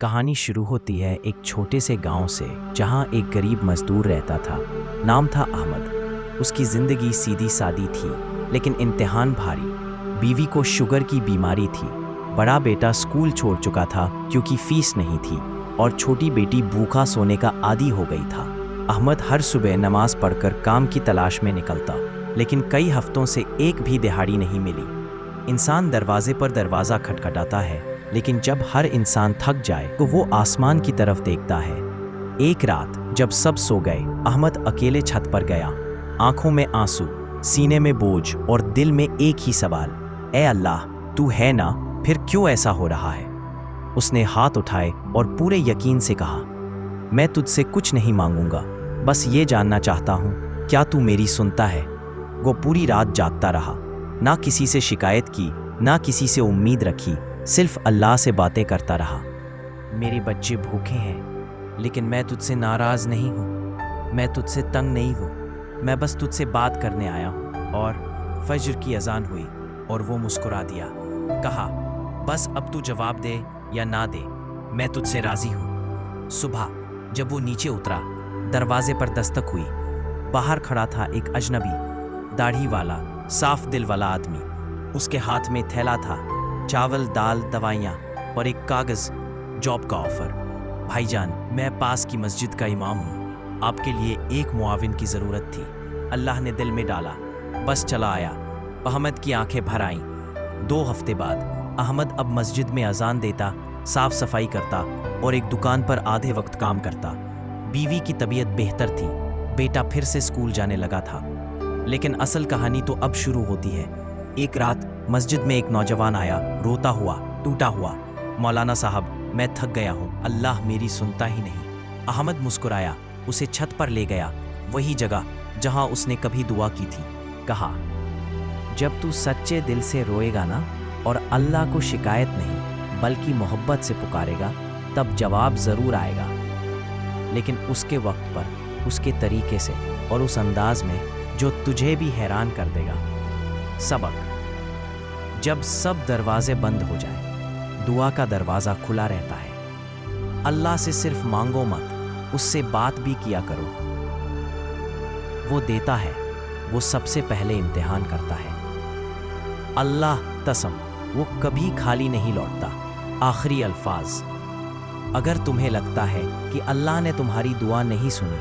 کہانی شروع ہوتی ہے ایک چھوٹے سے گاؤں سے جہاں ایک غریب مزدور رہتا تھا۔ نام تھا احمد۔ اس کی زندگی سیدھی سادی تھی لیکن امتحان بھاری۔ بیوی کو شوگر کی بیماری تھی، بڑا بیٹا اسکول چھوڑ چکا تھا کیونکہ فیس نہیں تھی، اور چھوٹی بیٹی بھوکا سونے کا عادی ہو گئی تھا۔ احمد ہر صبح نماز پڑھ کر کام کی تلاش میں نکلتا، لیکن کئی ہفتوں سے ایک بھی دہاڑی نہیں ملی۔ انسان دروازے پر دروازہ کھٹکھٹاتا ہے، لیکن جب ہر انسان تھک جائے تو وہ آسمان کی طرف دیکھتا ہے۔ ایک رات جب سب سو گئے، احمد اکیلے چھت پر گیا، آنکھوں میں آنسو، سینے میں بوجھ اور دل میں ایک ہی سوال، اے اللہ، تو ہے نا؟ پھر کیوں ایسا ہو رہا ہے؟ اس نے ہاتھ اٹھائے اور پورے یقین سے کہا، میں تجھ سے کچھ نہیں مانگوں گا، بس یہ جاننا چاہتا ہوں کیا تو میری سنتا ہے؟ وہ پوری رات جاگتا رہا، نہ کسی سے شکایت کی، نہ کسی سے امید رکھی، صرف اللہ سے باتیں کرتا رہا۔ میرے بچے بھوکے ہیں لیکن میں تجھ سے ناراض نہیں ہوں، میں تجھ سے تنگ نہیں ہوں، میں بس تجھ سے بات کرنے آیا ہوں۔ اور فجر کی اذان ہوئی اور وہ مسکرا دیا، کہا، بس اب تو جواب دے یا نہ دے، میں تجھ سے راضی ہوں۔ صبح جب وہ نیچے اترا، دروازے پر دستک ہوئی۔ باہر کھڑا تھا ایک اجنبی، داڑھی والا، صاف دل والا آدمی۔ اس کے ہاتھ میں تھیلا تھا، چاول، دال، دوائیاں اور ایک کاغذ، جاب کا آفر۔ بھائی جان، میں پاس کی مسجد کا امام ہوں، آپ کے لیے ایک معاون کی ضرورت تھی۔ اللہ نے دل میں ڈالا، بس چلا آیا۔ احمد کی آنکھیں بھر آئیں۔ 2 ہفتے بعد احمد اب مسجد میں اذان دیتا، صاف صفائی کرتا اور ایک دکان پر آدھے وقت کام کرتا۔ بیوی کی طبیعت بہتر تھی، بیٹا پھر سے اسکول جانے لگا تھا۔ لیکن اصل کہانی تو اب شروع ہوتی ہے۔ ایک رات مسجد میں ایک نوجوان آیا، روتا ہوا، ٹوٹا ہوا، مولانا صاحب، میں تھک گیا ہوں، اللہ میری سنتا ہی نہیں۔ احمد مسکرایا، اسے چھت پر لے گیا، وہی جگہ جہاں اس نے کبھی دعا کی تھی۔ کہا، جب تو سچے دل سے روئے گا نا، اور اللہ کو شکایت نہیں بلکہ محبت سے پکارے گا، تب جواب ضرور آئے گا، لیکن اس کے وقت پر، اس کے طریقے سے اور اس انداز میں جو تجھے بھی حیران کر دے گا۔ سبق: جب سب دروازے بند ہو جائیں، دعا کا دروازہ کھلا رہتا ہے۔ اللہ سے صرف مانگو مت، اس سے بات بھی کیا کرو۔ وہ دیتا ہے، وہ سب سے پہلے امتحان کرتا ہے۔ اللہ قسم، وہ کبھی خالی نہیں لوٹتا۔ آخری الفاظ: اگر تمہیں لگتا ہے کہ اللہ نے تمہاری دعا نہیں سنی،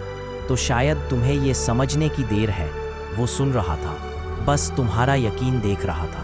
تو شاید تمہیں یہ سمجھنے کی دیر ہے، وہ سن رہا تھا، بس تمہارا یقین دیکھ رہا تھا۔